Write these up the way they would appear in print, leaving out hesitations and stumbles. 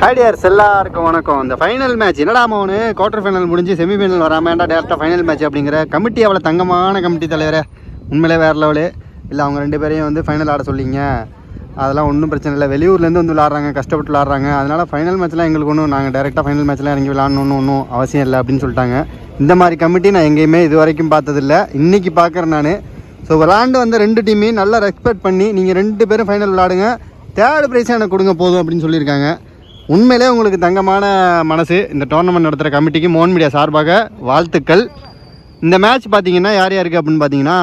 ஹைடியர்ஸ் எல்லாருக்கும் வணக்கம். இந்த ஃபைனல் மேட்ச் என்னடா மோனு குவார்டர் ஃபைனல் முடிஞ்சு செமிஃபைனல் வராமேண்டா டேரெக்டாக ஃபைனல் மேட்ச் அப்படிங்கிற கமிட்டி அவ்வளோ தங்கமான கமிட்டி தலைவரே, உண்மையிலே வேறு லெவலு. இல்லை அவங்க ரெண்டு பேரையும் வந்து ஃபைனல் ஆட சொல்லிங்க, அதெல்லாம் ஒன்றும் பிரச்சனை இல்லை. வெளியூர்லேருந்து வந்து விளாட்றாங்க, கஷ்டப்பட்டு விளாட்றாங்க. அதனால் ஃபைனல் மேட்ச்லாம் எங்களுக்கு நாங்கள் டேரெக்டாக ஃபைனல் மேட்ச்லாம் இறங்கி விளாட்ணுன்னு ஒன்றும் அவசியம் இல்லை அப்படின்னு சொல்லிட்டாங்க. இந்த மாதிரி கமிட்டி நான் எங்கேயுமே இது வரைக்கும் பார்த்ததில்லை, இன்றைக்கி பார்க்குறேன் நான். ஸோ விளாண்டு வந்து ரெண்டு டீமையும் நல்லா ரெஸ்பெக்ட் பண்ணி நீங்கள் ரெண்டு பேரும் ஃபைனல் விளாடுங்க, தேர்ட் ப்ரைஸாக எனக்கு கொடுங்க போதும் அப்படின்னு சொல்லியிருக்காங்க. உண்மையிலே உங்களுக்கு தங்கமான மனசு. இந்த டோர்னமெண்ட் நடத்துகிற கமிட்டிக்கு மோன் மீடியா சார்பாக வாழ்த்துக்கள். இந்த மேட்ச் பார்த்தீங்கன்னா யார் யாருக்கு அப்படின்னு பார்த்தீங்கன்னா,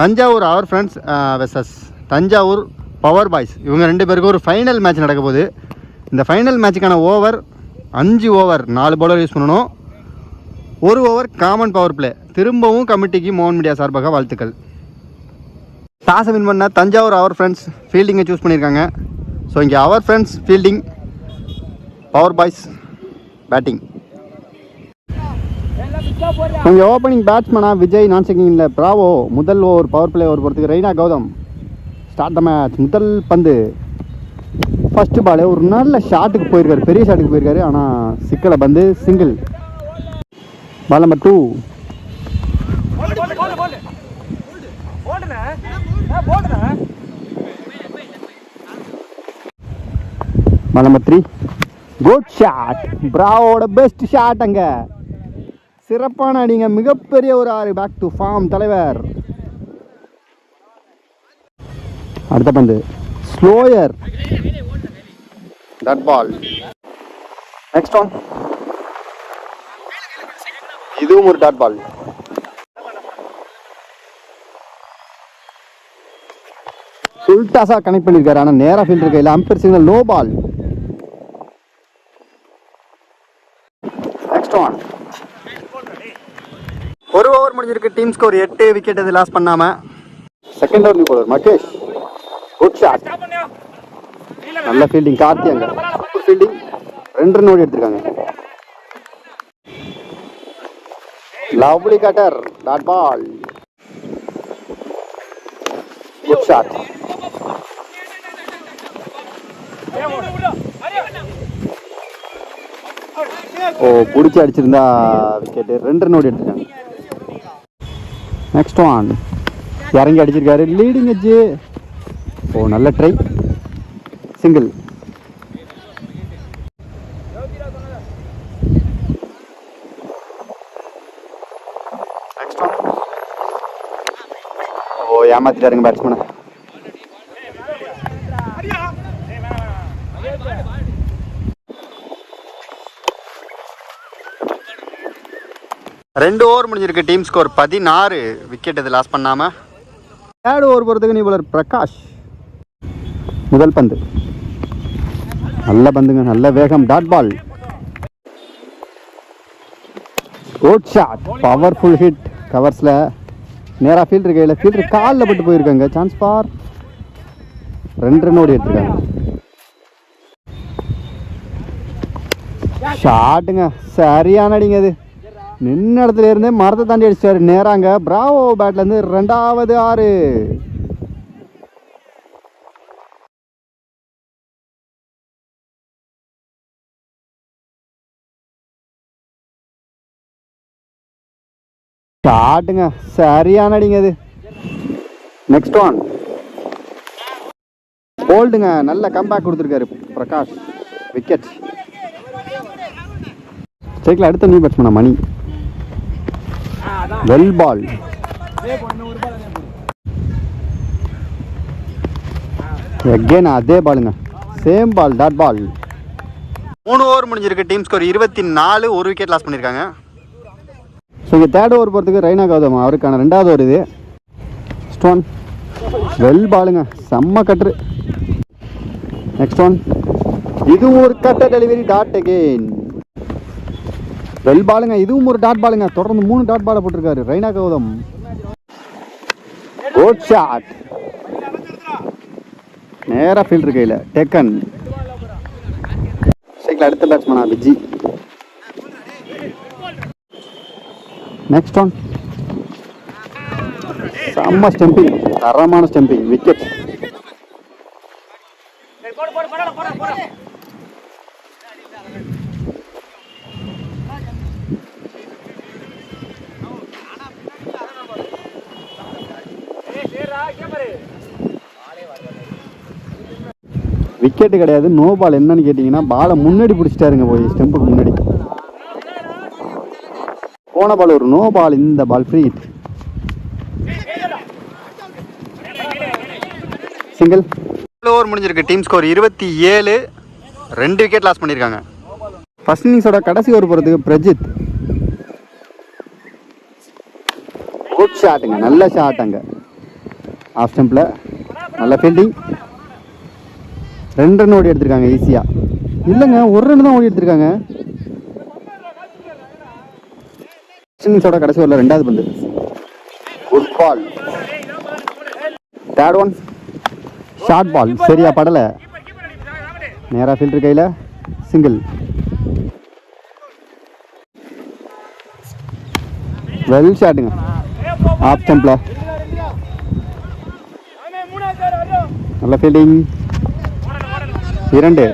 தஞ்சாவூர் அவர் friends versus Thanjavur power boys, இவங்க ரெண்டு பேருக்கும் ஒரு ஃபைனல் மேட்ச் நடக்க போகுது. இந்த ஃபைனல் மேட்சுக்கான ஓவர் 5 ஓவர் 4 பவுலர் யூஸ் பண்ணணும், 1 ஓவர் காமன் பவர் பிளே. திரும்பவும் கமிட்டிக்கு மோன் மீடியா சார்பாக வாழ்த்துக்கள். டாஸை வின் பண்ண தஞ்சாவூர் அவர் ஃப்ரெண்ட்ஸ் ஃபீல்டிங்கை சூஸ் பண்ணியிருக்காங்க. ஸோ இங்கே our friends fielding, power boys batting. இங்கே ஓப்பனிங் பேட்ஸ்மேனாக விஜய், நான் செக்கிங்கில் பிராவோ. முதல் ஓவர் பவர் பிளே ஓவர் போகிறதுக்கு Raina Gautam. Start the match. முதல் பந்து ஃபஸ்ட்டு பால் ஒரு நல்ல ஷாட்டுக்கு போயிருக்காரு, பெரிய ஷாட்டுக்கு போயிருக்காரு, ஆனால் சிக்கலை பந்து single. Ball number 2. Ball number 3. Good shot, பிராவோட பெஸ்ட் ஷாட். அங்கே சிறப்பான அடிங்க, மிகப்பெரிய ஒரு 6. பேக் டு ஃபார்ம் தலைவர். அடுத்த பந்து slower, that ball. Next one, இதுவும் ஒரு டாட் பால். சுல்டாஸா கனெக்ட் பண்ணியிருக்காரு, ஆனால் நேராக ஃபீல்டர் கையில். Umpire signal, no ball. Next one. ஒரு ஓவர் முடிஞ்சிருக்கு, டீம் ஸ்கோர் 8 விக்கெட் இது லாஸ் பண்ணாம. Second over bowler Mahesh, good shot, நல்ல ஃபீல்டிங். கார்த்தி அங்க சூப்பர் ஃபீல்டிங், 2 ரன் ஓடி எடுத்திருக்காங்க. Lovely cutter, dot ball. Good shot. ஓ, பிடிச்சி அடிச்சிருந்தா விக்கெட்டு. 2 ரன் ஓடி எடுத்துருக்காங்க. நெக்ஸ்ட் ஒன், இறங்கி அடிச்சிருக்காரு, லீடிங் எட்ஜு. ஓ, நல்ல ட்ரை, சிங்கிள். Next one. ஓ, ஏமாத்திட்டாருங்க பேட்ஸ்மேனை. ரெண்டு ஓவர் முடிஞ்சிருக்கு, டீம் ஸ்கோர் 16 விக்கெட் இது லாஸ் பண்ணாம. தேர்ட் ஓவர் போகிறதுக்கு நிபுணர் பிரகாஷ். முதல் பந்து நல்ல பந்துங்க, நல்ல வேகம், dot ball. Good shot, powerful hit. கவர்ஸில் நேராக ஃபீல்டர் கையில், ஃபீல்டர் காலில் பட்டு போயிருக்காங்க. சான்ஸ் ஃபார் 2 ரன் ஓடி எடுத்துருக்காங்க. ஷாட்டுங்க, சரியான அடிங்க. அது நின்ன இடத்துல இருந்தே மரத்தை தாண்டி அடிச்சாரு நேராங்க. பிராவோ பேட்லேருந்து 2வது 6. ஷாட்டுங்க, சரியான அடிங்க. அது நெக்ஸ்ட் ஒன் போல்டுங்க, நல்ல கம்பேக் கொடுத்துருக்காரு பிரகாஷ். விக்கெட். சைக்கிள் அடுத்த நியூ பேட்ஸ்மேனா மணி. Well ball. அகைன் அதே பாலுங்க, same ball, dot ball. 3 over முடிஞ்சிருக்கு, டீம் ஸ்கோர் 24, 1 விக்கெட் லாஸ் பண்ணியிருக்காங்க. ஸோ இங்கே தேர்ட் ஓவர் போகிறதுக்கு ரெய்னா கௌதம், அவருக்கான 2வது ஓவர் இது. ஸ்டோன், வெல் பாலுங்க, செம்ம கட்ரு. நெக்ஸ்ட் ஒன், இதுவும் ஒரு கட்ட டெலிவரி, டாட் அகெயின். வெல் பாலுங்க, இதுவும் ஒரு டாட் பாலுங்க. தொடர்ந்து 3 டாட் பாலை போட்டிருக்காரு ரெய்னா கௌதம். குட் ஷாட், நேராக ஃபீல்டர் கையில், டேக்கன். சைக்கிள் அடுத்த பேட்ஸ்மேனா விஜி. நெக்ஸ்ட் ஒன், செம்ம ஸ்டெம்பிங், தரமான ஸ்டெம்பிங், விக்கெட். விக்கெட்டு கிடையாது, நோ பால். என்னன்னு கேட்டிங்கன்னா பாலை முன்னாடி பிடிச்சிட்டாருங்க, போய் ஸ்டெம்புக்கு முன்னாடி போன பால் ஒரு நோ பால். இந்த ball free hit, single. Over முடிஞ்சிருக்கு. Team score 27. 2 விக்கெட் லாஸ் பண்ணியிருக்காங்க. ஃபர்ஸ்ட் இன்னிங்ஸோட கடைசி ஓவர் போகிறதுக்கு பிரஜித். குட் ஷாட்டுங்க, நல்ல ஷாட். அங்கே ஆஃப் ஸ்டம்பில் நல்ல ஃபீல்டிங். 2 ரன் ஓடி எடுத்திருக்காங்க ஈஸியாக. இல்லைங்க, 1 ரன் தான் ஓடி எடுத்திருக்காங்க. ஃபர்ஸ்ட் இன்னிங்ஸோட கடைசி ஓவரில் 2வது பந்து. Good ball. Third one short ball, சரியா படலை. நேராக ஃபீல்டர் கையில், சிங்கிள். வெல் ஷாட்டுங்க, ஆஃப் ஸ்டம்பில் நல்ல fielding. 2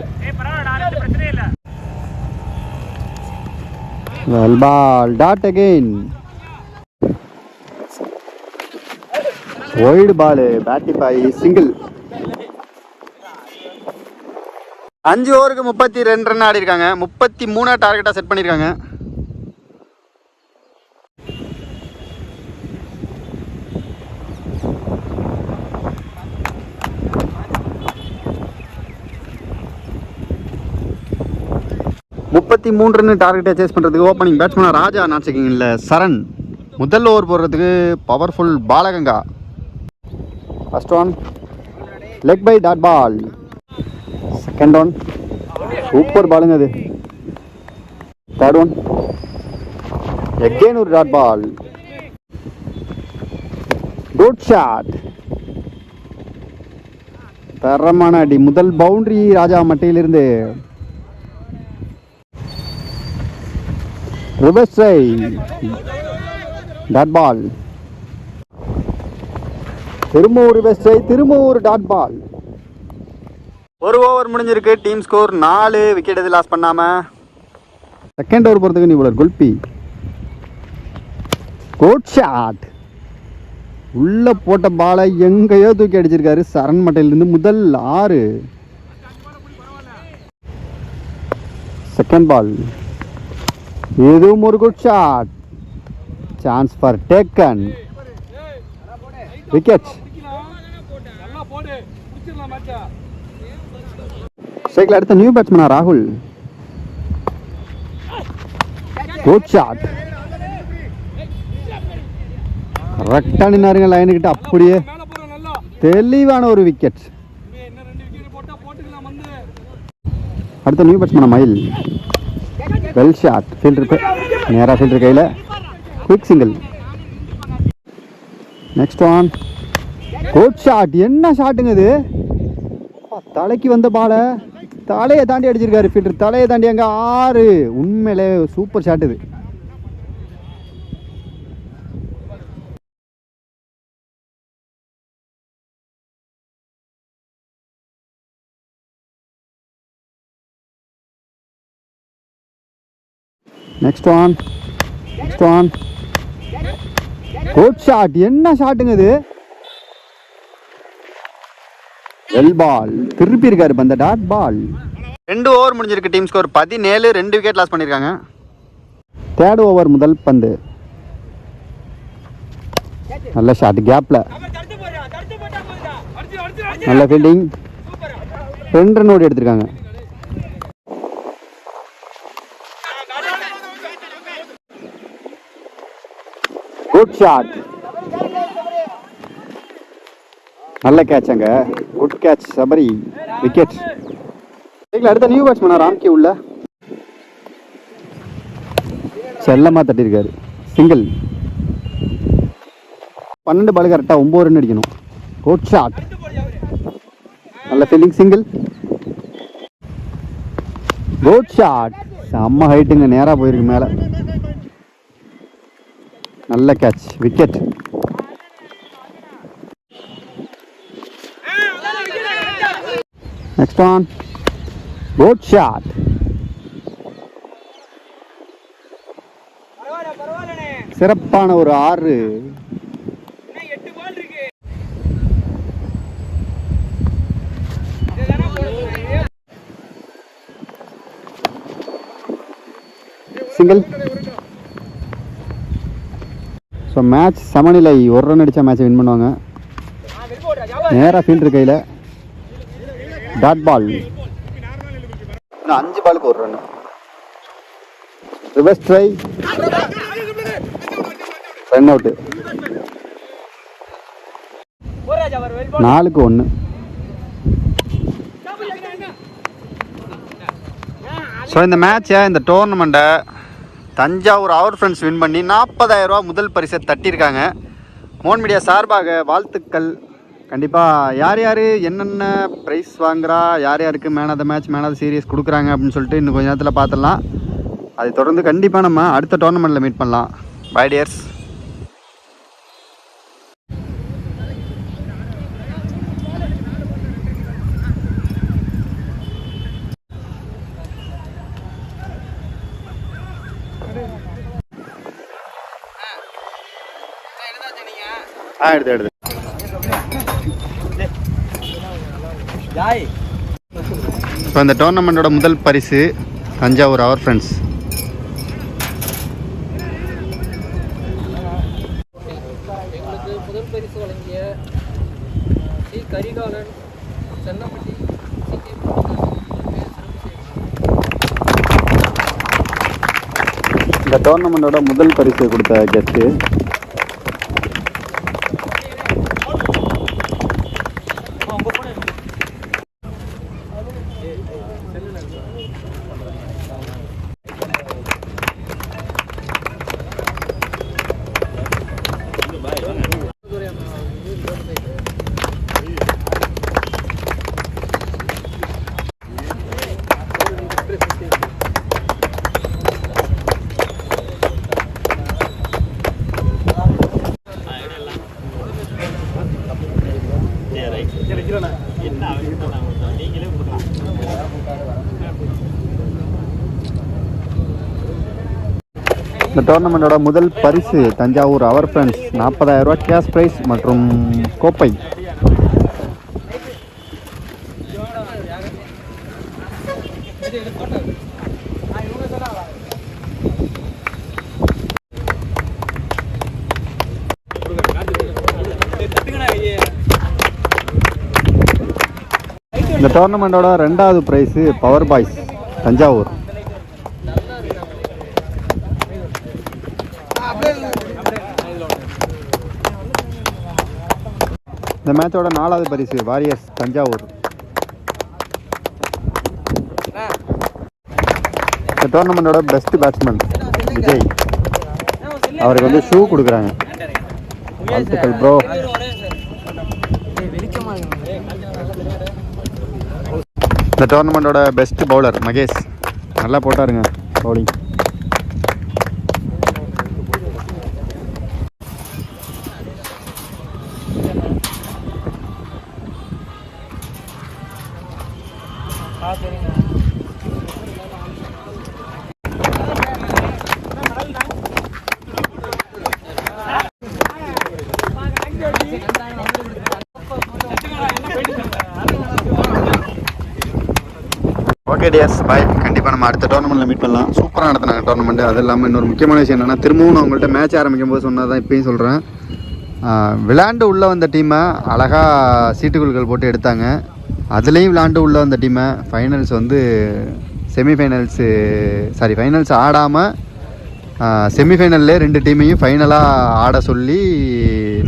well ball. Dot again. Wide ball, பேட்டிஃபை, சிங்கிள். 5 ஓவருக்கு 32 ரன் ஆடி இருக்காங்க. 33 டார்கெட்டாக செட் பண்ணியிருக்காங்க. ரன் டார்கெட்டை சேஸ் பண்ணுறதுக்கு ஓப்பனிங் பேட்ஸ்மேனாக ராஜா நாட் செக்கிங்கில் சரண். முதல் ஓவர் போடுறதுக்கு powerful Balaganga. First one leg bye dot ball. Second one super பாலுங்க அது. தேர்ட் ஒன் எகெயின் ஒரு டாட் பால். குட் ஷாட், தரமான அடி. முதல் பவுண்டரி ராஜா மட்டையிலிருந்து. Reverse dot ball. திரும்ப ஒரு ரிவர்ஸ், திரும்ப ஒரு டாட் பால். ஒரு ஓவர் முடிஞ்சிருக்கு. Team score 4. விக்கெட் எது லாஸ் பண்ணாம. செகண்ட் ஓவர் போகிறதுக்கு நீ இவ்வளோ குல்பி. Good shot. உள்ள போட்ட பாலை எங்கேயோ தூக்கி அடிச்சிருக்காரு சரண் மட்டையிலிருந்து. முதல் 6. செகண்ட் பால், இதுவும் ஒரு good shot. Chance for taken. Wicket. சைக்கிள் அடுத்த நியூ பேட்ஸ்மேனா ராகுல். Good shot. கரெக்டாக நின்னாருங்க லைனுக்கிட்ட. அப்படியே தெளிவான ஒரு விக்கெட். அடுத்த நியூ பேட்ஸ்மேனா மயில். Well shot. ஃபீல்டர் நேராக ஃபீல்டர் கையில், quick single. Next one good shot. என்ன ஷாட்டுங்க இது. தலைக்கு வந்த பாலை தலையை தாண்டி அடிச்சிருக்காரு ஃபீல்டர். தலையை தாண்டி அங்கே 6. உண்மையிலே சூப்பர் ஷாட் இது. Next one good shot. என்ன ஷாட்டுங்க இது. Well ball. திருப்பி இருக்காரு பந்த டாட் பால். 2 ஓவர் முடிஞ்சிருக்கு. Team score 17. 2 விக்கெட் லாஸ் பண்ணியிருக்காங்க. தேர்ட் ஓவர் முதல் பந்து. நல்ல ஷாட் கேப்ல. நல்ல ஃபீல்டிங். 2 ரன் ஓடி எடுத்திருக்காங்க. Good shot. நல்ல கேட்ச் அங்க. Good catch Sabari. விக்கெட். அடுத்த நியூ பேட்ஸ்மேனா ராம்கி உள்ள செல்லமா தட்டிருக்காரு. சிங்கிள். 12 பால் கரெக்டா 9 ரன் அடிக்கணும். Good shot. நல்ல ஃபீல்டிங். சிங்கிள். Good shot. செம்ம ஹைட்டுங்க, நேரா போயிருக்கு மேல. நல்ல catch. Wicket. Next one good shot. சிறப்பான ஒரு 6. சிங்கிள். ஸோ மேட்ச் சமநிலை. ஒரு ரன் அடித்தா மேட்ச்சை வின் பண்ணுவாங்க. நேராக ஃபீல்டர் கையில் டாட் பால். இன்னும் 5 பாலுக்கு 1 run. Reverse try, run out. 4க்கு 1. ஸோ இந்த மேட்சை, இந்த டோர்னமெண்ட்டை தஞ்சாவூர் அவர் ஃப்ரெண்ட்ஸ் வின் பண்ணி 40,000 ரூபா முதல் பரிசை தட்டியிருக்காங்க. மோன் மீடியா சார்பாக வாழ்த்துக்கள். கண்டிப்பாக யார் யார் என்னென்ன ப்ரைஸ் வாங்குறா, யார் யாருக்கு man of the match, man of the series கொடுக்குறாங்க அப்படின்னு சொல்லிட்டு இன்னும் கொஞ்சம் நேரத்தில் பார்த்துடலாம். அதை தொடர்ந்து கண்டிப்பாக நம்ம அடுத்த டோர்னமெண்ட்டில் மீட் பண்ணலாம். Bye dears. எடுத்து இப்போ இந்த டோர்னமெண்ட்டோட முதல் பரிசு தஞ்சாவூர் அவர் ஃப்ரெண்ட்ஸ். முதல் பரிசு வழங்கிய சி கரிகாலன் சென்னப்பட்டி. இந்த டோர்னமெண்ட்டோட முதல் பரிசு கொடுத்த கெஸ்ட்டு இந்த டோர்னமெண்ட்டோட முதல் பரிசு தஞ்சாவூர் அவர் ஃப்ரெண்ட்ஸ் 40,000 ரூபா கேஷ் ப்ரைஸ் மற்றும் கோப்பை. இந்த டோர்னமெண்ட்டோட 2வது ப்ரைஸு பவர் பாய்ஸ் தஞ்சாவூர். இந்த மேட்சோட 4வது பரிசு வாரியர்ஸ் தஞ்சாவூர். இந்த டோர்னமெண்ட்டோட பெஸ்ட் பேட்ஸ்மேன் விஜய். அவருக்கு வந்து ஷூ கொடுக்குறாங்க. வாழ்த்துக்கள் ப்ரோ. இந்த டோர்னமெண்ட்டோட பெஸ்ட் பவுலர் மகேஷ். நல்லா போட்டாருங்க பவுலிங். ஓகே டியர்ஸ், பாய். கண்டிப்பாக நம்ம அடுத்த டோர்னமெண்ட்டில் மீட் பண்ணலாம். சூப்பராக நடத்தினாங்க டோர்னமெண்ட்டு. அது இல்லாமல் இன்னொரு முக்கியமான விஷயம் என்னென்னா, திரும்பவும் நான் உங்கள்கிட்ட மேட்ச் ஆரம்பிக்கும் போது சொன்னதான் இப்பயும் சொல்கிறேன். விளையாண்டு உள்ளே வந்த டீமை அழகாக சீட்டுக்குழுக்கள் போட்டு எடுத்தாங்க. அதுலேயும் விளையாண்டு உள்ளே வந்த டீமை ஃபைனல்ஸ் வந்து ஃபைனல்ஸ் ஆடாமல் செமிஃபைனல்லே 2 டீமையும் ஃபைனலாக ஆட சொல்லி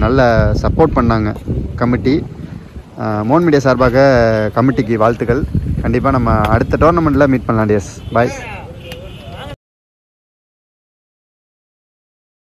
நல்ல சப்போர்ட் பண்ணாங்க கமிட்டி. மோன் மீடியா சார்பாக கமிட்டிக்கு வாழ்த்துக்கள். கண்டிப்பாக நம்ம அடுத்த டோர்னமெண்ட்டில் மீட் பண்ணலாம் டியர்ஸ். பாய்.